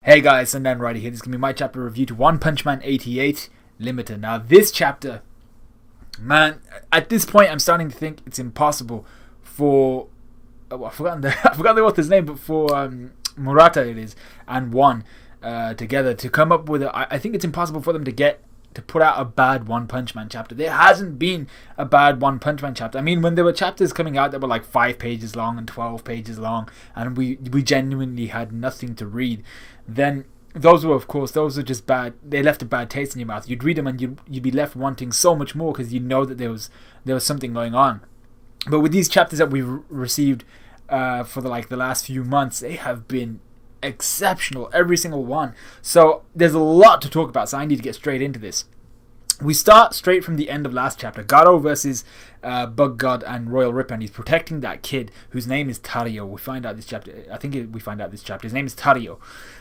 Hey guys, Sundown Rider here. This is going to be my chapter review to One Punch Man 88 Limited. Now this chapter, man, at this point I'm starting to think it's impossible for... I've forgotten the author's name, but for Murata it is, and One together to come up with I think it's impossible for them to put out a bad One Punch Man chapter. There hasn't been a bad One Punch Man chapter. I mean, when there were chapters coming out that were like 5 pages long and 12 pages long, and we genuinely had nothing to read, then those were just bad. They left a bad taste in your mouth. You'd read them and you'd be left wanting so much more because you know that there was something going on. But with these chapters that we've received for the last few months, they have been exceptional, every single one. So there's a lot to talk about, so I need to get straight into this. We start straight from the end of last chapter. Garo versus Bug God and Royal Ripper, and he's protecting that kid whose name is Tario. We find out this chapter. His name is Tario.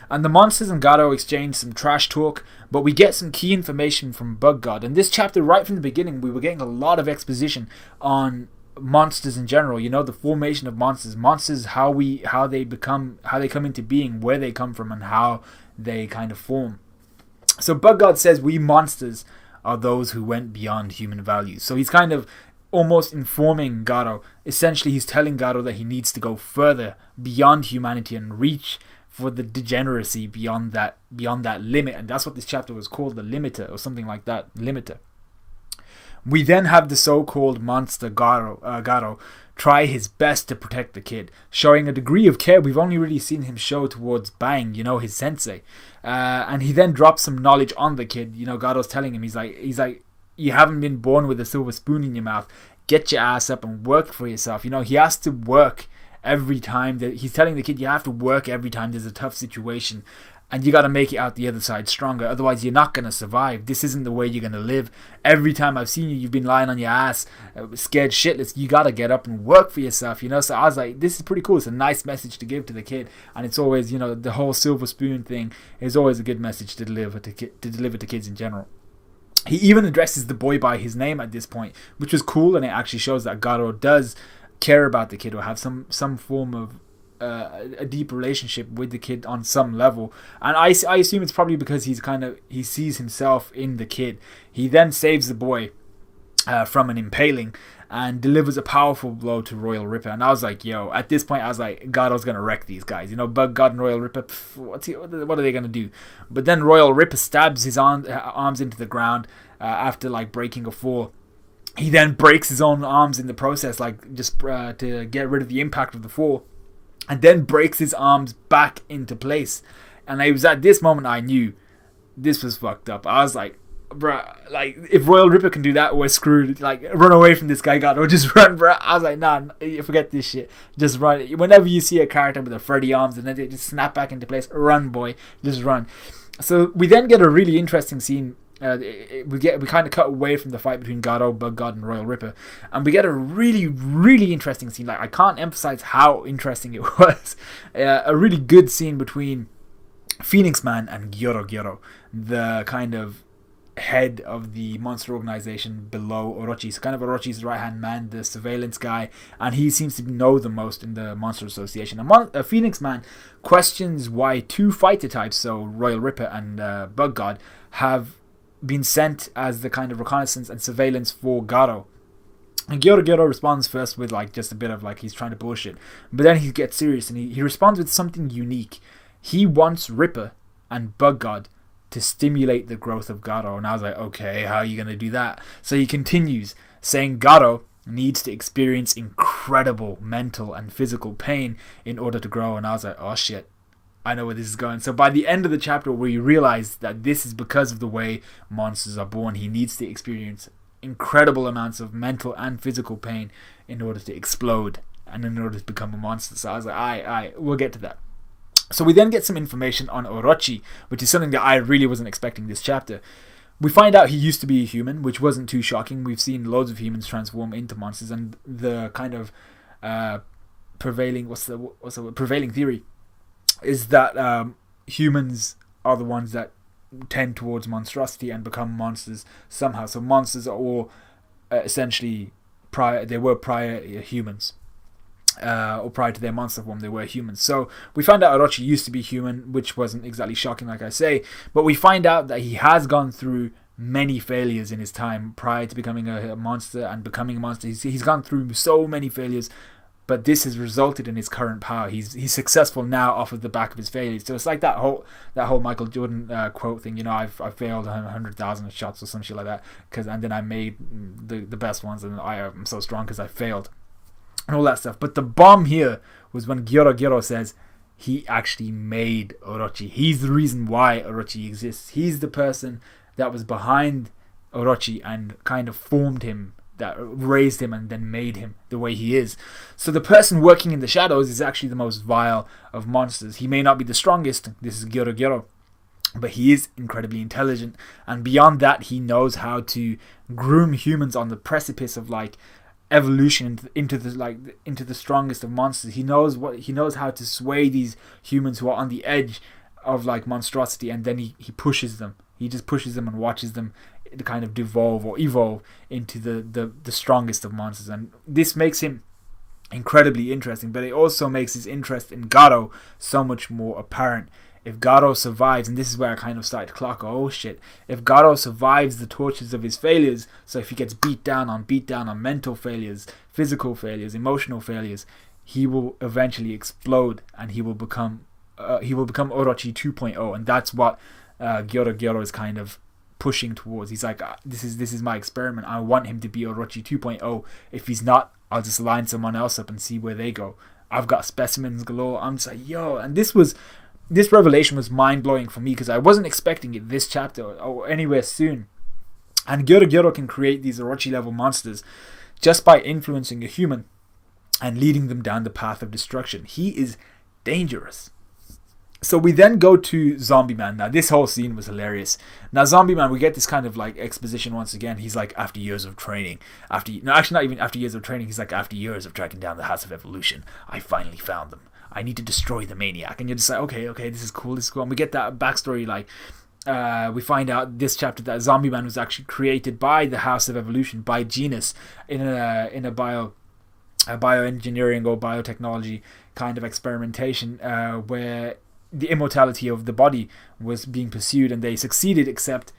And the monsters and Garo exchange some trash talk, but we get some key information from Bug God. And this chapter, right from the beginning, we were getting a lot of exposition on monsters in general. You know, the formation of monsters, how they come into being, where they come from, and how they kind of form. So Bug God says we monsters are those who went beyond human values. So he's kind of almost informing Garo. Essentially, he's telling Garo that he needs to go further beyond humanity and reach for the degeneracy beyond that limit. And that's what this chapter was called, the Limiter, or something like that, Limiter. We then have the so-called monster Garo try his best to protect the kid, showing a degree of care we've only really seen him show towards Bang, his sensei. And he then drops some knowledge on the kid. Garo's telling him, he's like, you haven't been born with a silver spoon in your mouth. Get your ass up and work for yourself. He has to work every time. He's telling the kid, you have to work every time there's a tough situation. And you got to make it out the other side stronger. Otherwise, you're not going to survive. This isn't the way you're going to live. Every time I've seen you, you've been lying on your ass, scared shitless. You got to get up and work for yourself, So I was like, this is pretty cool. It's a nice message to give to the kid. And it's always, the whole silver spoon thing is always a good message to deliver to kids in general. He even addresses the boy by his name at this point, which was cool. And it actually shows that Garo does care about the kid or have some form of a deep relationship with the kid on some level. And I assume it's probably because he sees himself in the kid. He then saves the boy from an impaling and delivers a powerful blow to Royal Ripper. And I was like, at this point I was like, Garo's gonna wreck these guys. Bug God and Royal Ripper, what are they gonna do? But then Royal Ripper stabs his arms into the ground after breaking a fall. He then breaks his own arms in the process, just to get rid of the impact of the fall, and then breaks his arms back into place. And it was at this moment I knew this was fucked up. I was like, bruh, if Royal Ripper can do that, we're screwed. Run away from this guy, God, or just run, bruh. I was like, nah, forget this shit. Just run. Whenever you see a character with a Freddy arms and then they just snap back into place, run, boy, just run. So we then get a really interesting scene. We kind of cut away from the fight between Garo, Bug God, and Royal Ripper, and we get a really, really interesting scene. I can't emphasize how interesting it was. A really good scene between Phoenix Man and Gyoro, the kind of head of the monster organization below Orochi. So kind of Orochi's right-hand man, the surveillance guy, and he seems to know the most in the Monster Association. Phoenix Man questions why 2 fighter types, so Royal Ripper and Bug God, have been sent as the kind of reconnaissance and surveillance for Garo. And Gyoro responds first with just a bit of he's trying to bullshit, but then he gets serious and he responds with something unique. He wants Ripper and Bug God to stimulate the growth of Garo. And I was like, okay, how are you going to do that? So he continues saying Garo needs to experience incredible mental and physical pain in order to grow. And I was like, oh shit, I know where this is going. So by the end of the chapter, we realize that this is because of the way monsters are born. He needs to experience incredible amounts of mental and physical pain in order to explode and in order to become a monster. So I was like, alright, we'll get to that. So we then get some information on Orochi, which is something that I really wasn't expecting this chapter. We find out he used to be a human, which wasn't too shocking. We've seen loads of humans transform into monsters, and the kind of prevailing prevailing theory is that humans are the ones that tend towards monstrosity and become monsters somehow. So monsters are all essentially prior humans. or prior to their monster form, they were humans. So we find out Orochi used to be human, which wasn't exactly shocking, like I say. But we find out that he has gone through many failures in his time prior to becoming a monster and becoming a monster. He's gone through so many failures, but this has resulted in his current power. He's successful now off of the back of his failures. So it's like that whole Michael Jordan quote thing. You know, I failed 100,000 shots or some shit like that, and then I made the best ones, and I'm so strong because I failed. And all that stuff. But the bomb here was when Gyoro says he actually made Orochi. He's the reason why Orochi exists. He's the person that was behind Orochi and kind of formed him, that raised him and then made him the way he is. So the person working in the shadows is actually the most vile of monsters. He may not be the strongest, this is Gyoro, but he is incredibly intelligent, and beyond that he knows how to groom humans on the precipice of like evolution into the strongest of monsters. He knows how to sway these humans who are on the edge of like monstrosity, and then he pushes them. He just pushes them and watches them kind of devolve or evolve into the strongest of monsters. And this makes him incredibly interesting, but it also makes his interest in Garo so much more apparent. If Garo survives, and this is where I kind of started to clock, oh shit, if Garo survives the tortures of his failures, so if he gets beat down on mental failures, physical failures, emotional failures, he will eventually explode and he will become Orochi 2.0, and that's what Gyoro is kind of pushing towards. He's like, this is my experiment. I want him to be Orochi 2.0. If he's not, I'll just line someone else up and see where they go. I've got specimens galore. I'm just like, yo, and this revelation was mind-blowing for me because I wasn't expecting it this chapter or anywhere soon. And Gyoro can create these Orochi level monsters just by influencing a human and leading them down the path of destruction. He is dangerous. So we then go to Zombie Man. Now this whole scene was hilarious. Now Zombie Man, we get this kind of like exposition once again. He's like, after years of training, not even after years of training, he's like, after years of tracking down the House of Evolution, I finally found them. I need to destroy the Maniac. And you're just like, okay, this is cool. And we get that backstory, like, we find out this chapter that Zombie Man was actually created by the House of Evolution, by Genis, in a bioengineering or biotechnology kind of experimentation, where the immortality of the body was being pursued, and they succeeded, except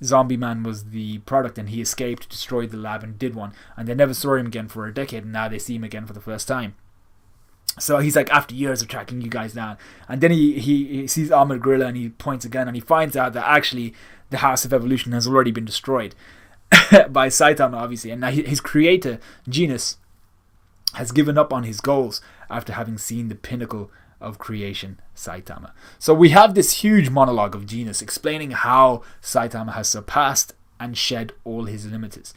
Zombie Man was the product, and he escaped, destroyed the lab, and did one. And they never saw him again for a decade, and now they see him again for the first time. So he's like, after years of tracking you guys down. And then he sees Armored Gorilla and he points again and he finds out that actually the House of Evolution has already been destroyed by Saitama, obviously. And now his creator, Genis, has given up on his goals after having seen the pinnacle of creation, Saitama. So we have this huge monologue of Genis explaining how Saitama has surpassed and shed all his limiters.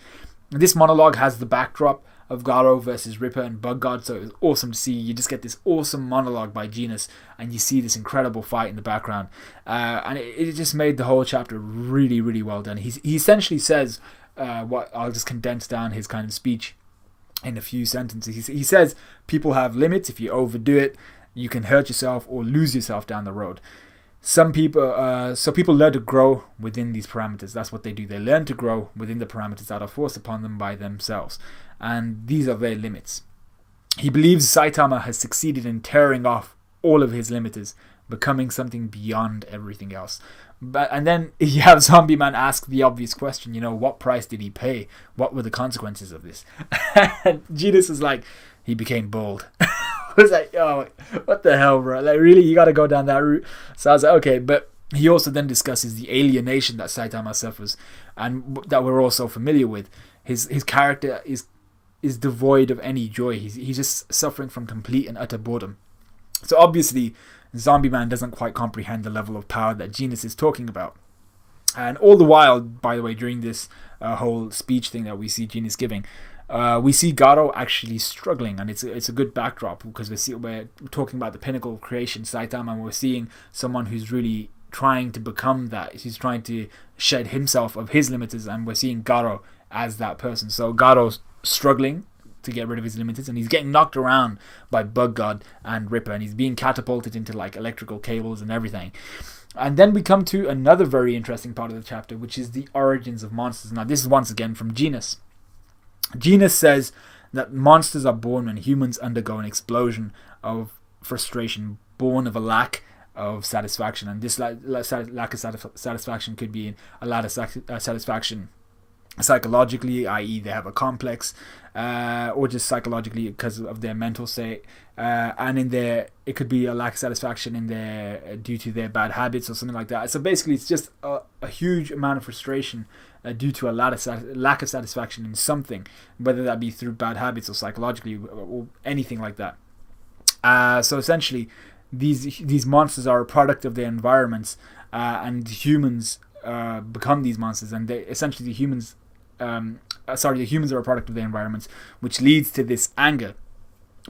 This monologue has the backdrop of Garo versus Ripper and Bug God, so it was awesome to see. You just get this awesome monologue by Genis, and you see this incredible fight in the background, and it just made the whole chapter really, really well done. He essentially says, what I'll just condense down his kind of speech in a few sentences. He says, people have limits. If you overdo it, you can hurt yourself or lose yourself down the road. So people learn to grow within these parameters. That's what they do. They learn to grow within the parameters that are forced upon them by themselves. And these are their limits. He believes Saitama has succeeded in tearing off all of his limiters, becoming something beyond everything else. And then you have Zombie Man ask the obvious question, what price did he pay? What were the consequences of this? And Genis is like, he became bald. I was like, oh, what the hell, bro? Like, really, you got to go down that route? So I was like, okay. But he also then discusses the alienation that Saitama suffers, and that we're also familiar with. His character is devoid of any joy. He's just suffering from complete and utter boredom. So obviously, Zombie Man doesn't quite comprehend the level of power that Genis is talking about. And all the while, by the way, during this whole speech thing that we see Genis giving, we see Garo actually struggling, and it's a good backdrop because we're talking about the pinnacle of creation, Saitama, and we're seeing someone who's really trying to become that. He's trying to shed himself of his limiters, and we're seeing Garo as that person. So Garo's struggling to get rid of his limiters, and he's getting knocked around by Bug God and Ripper, and he's being catapulted into like electrical cables and everything. And then we come to another very interesting part of the chapter, which is the origins of monsters. Now this is once again from Genis. Genis says that monsters are born when humans undergo an explosion of frustration, born of a lack of satisfaction. And this lack of satisfaction could be a lack of satisfaction psychologically, i.e. they have a complex, or just psychologically because of their mental state, and it could be a lack of satisfaction due to their bad habits or something like that. So basically it's just a huge amount of frustration due to a lack of satisfaction in something, whether that be through bad habits or psychologically or anything like that. So essentially these monsters are a product of their environments, and humans become these monsters, and the humans are a product of their environments, which leads to this anger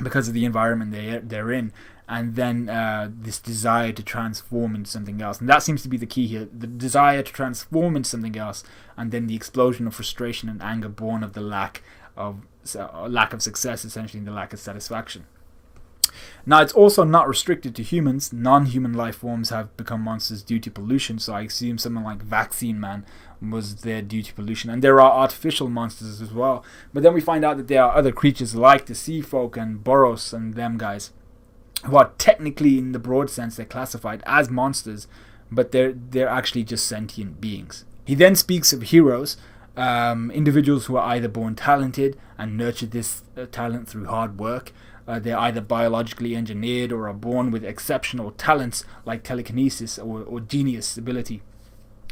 because of the environment they're in, and then this desire to transform into something else. And that seems to be the key here, the desire to transform into something else, and then the explosion of frustration and anger born of the lack of success, essentially, and the lack of satisfaction. Now, it's also not restricted to humans. Non-human life forms have become monsters due to pollution, so I assume someone like Vaccine Man was there due to pollution. And there are artificial monsters as well. But then we find out that there are other creatures like the Sea Folk and Boros and them guys, who are technically, in the broad sense, they're classified as monsters, but they're actually just sentient beings. He then speaks of heroes, individuals who are either born talented and nurtured this talent through hard work. They're either biologically engineered or are born with exceptional talents like telekinesis or genius ability,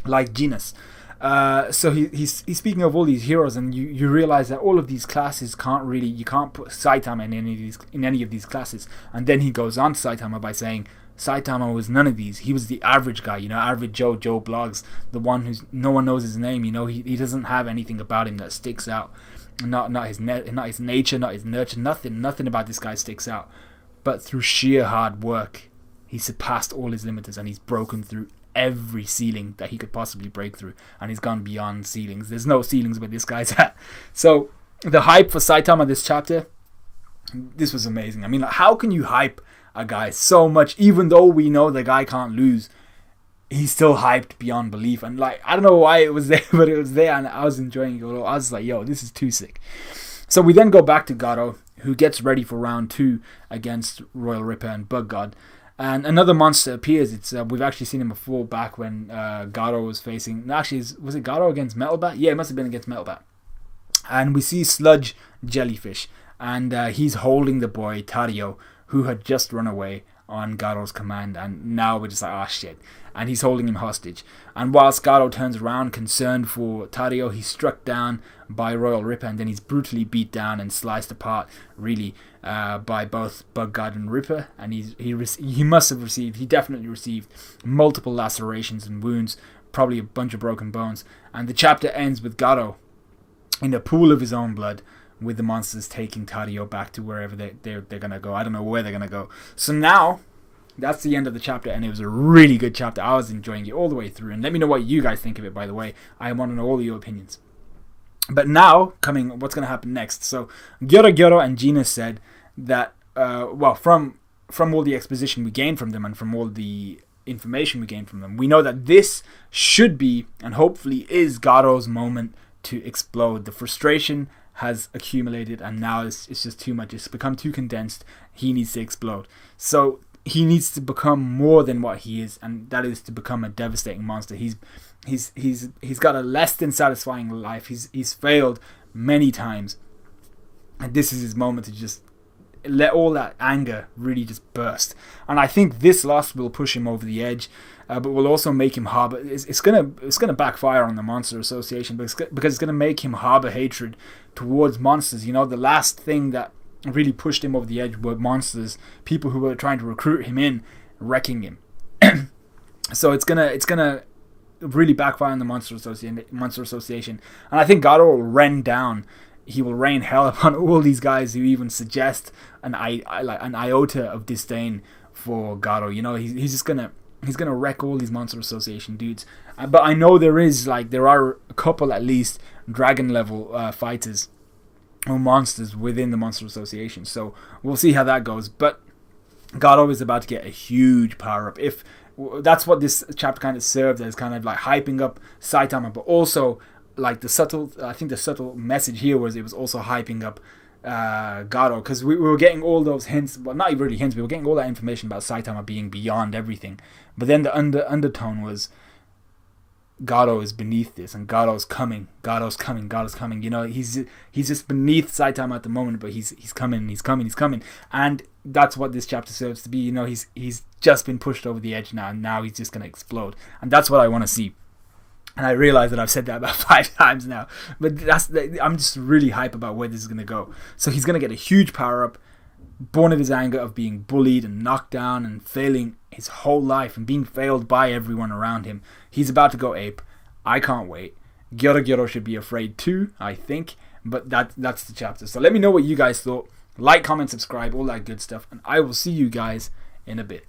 like Genus. So he's speaking of all these heroes, and you realize that all of these classes you can't put Saitama in any of these classes. And then he goes on to Saitama by saying Saitama was none of these. He was the average guy, average Joe Blogs, the one who's no one knows his name. He doesn't have anything about him that sticks out. Not his nature, not his nurture, nothing about this guy sticks out. But through sheer hard work, he surpassed all his limiters, and he's broken through every ceiling that he could possibly break through, and he's gone beyond ceilings. There's no ceilings where this guy's at. So the hype for Saitama this chapter, this was amazing. I mean, how can you hype a guy so much, even though we know the guy can't lose? He's still hyped beyond belief, and I don't know why it was there, but it was there, and I was enjoying it. I was like, yo, this is too sick. So we then go back to Garo, who gets ready for round 2 against Royal Ripper and Bug God, and another monster appears. It's we've actually seen him before, back when Garo was facing. Actually, was it Garo against Metal Bat? Yeah, it must have been against Metal Bat. And we see Sludge Jellyfish, and he's holding the boy Tario, who had just run away on Garo's command, and now we're just like, oh shit, and he's holding him hostage. And whilst Garo turns around concerned for Tario, he's struck down by Royal Ripper, and then he's brutally beat down and sliced apart, really, by both Bug God and Ripper. And he definitely received multiple lacerations and wounds, probably a bunch of broken bones. And the chapter ends with Garo in a pool of his own blood, with the monsters taking Tario back to wherever they're going to go. I don't know where they're going to go. So now, that's the end of the chapter, and it was a really good chapter. I was enjoying it all the way through. And let me know what you guys think of it, by the way. I want to know all of your opinions. But now, what's going to happen next? So, Gyoro and Gina said that, from all the exposition we gained from them and from all the information we gained from them, we know that this should be, and hopefully is, Garo's moment to explode. The frustration has accumulated, and now it's just too much. It's become too condensed. He needs to explode. So he needs to become more than what he is, and that is to become a devastating monster. He's got a less than satisfying life. He's failed many times, and this is his moment to just let all that anger really just burst. And I think this loss will push him over the edge, but will also make him harbor. It's gonna backfire on the Monster Association, because it's gonna make him harbor hatred towards monsters. The last thing that really pushed him over the edge were monsters, people who were trying to recruit him in, wrecking him. So it's gonna really backfire on the Monster Association, and I think Garo will rain hell upon all these guys who even suggest an iota of disdain for Garo. He's gonna wreck all these Monster Association dudes. But I know there are a couple at least dragon level fighters or monsters within the Monster Association. So we'll see how that goes. But Garo is about to get a huge power up. If that's what this chapter kind of served as, kind of like hyping up Saitama, but also like the subtle message here was it was also hyping up Garo, because we were getting all those hints, well, not really hints, we were getting all that information about Saitama being beyond everything, but then the undertone was Garo is beneath this, and Garo's coming, you know, he's just beneath Saitama at the moment, but he's coming, and that's what this chapter serves to be. You know, he's just been pushed over the edge now, and now he's just going to explode, and that's what I want to see. And I realize that I've said that about 5 times now. But I'm just really hype about where this is going to go. So he's going to get a huge power-up, born of his anger of being bullied and knocked down and failing his whole life and being failed by everyone around him. He's about to go ape. I can't wait. Gyoro should be afraid too, I think. But that's the chapter. So let me know what you guys thought. Like, comment, subscribe, all that good stuff. And I will see you guys in a bit.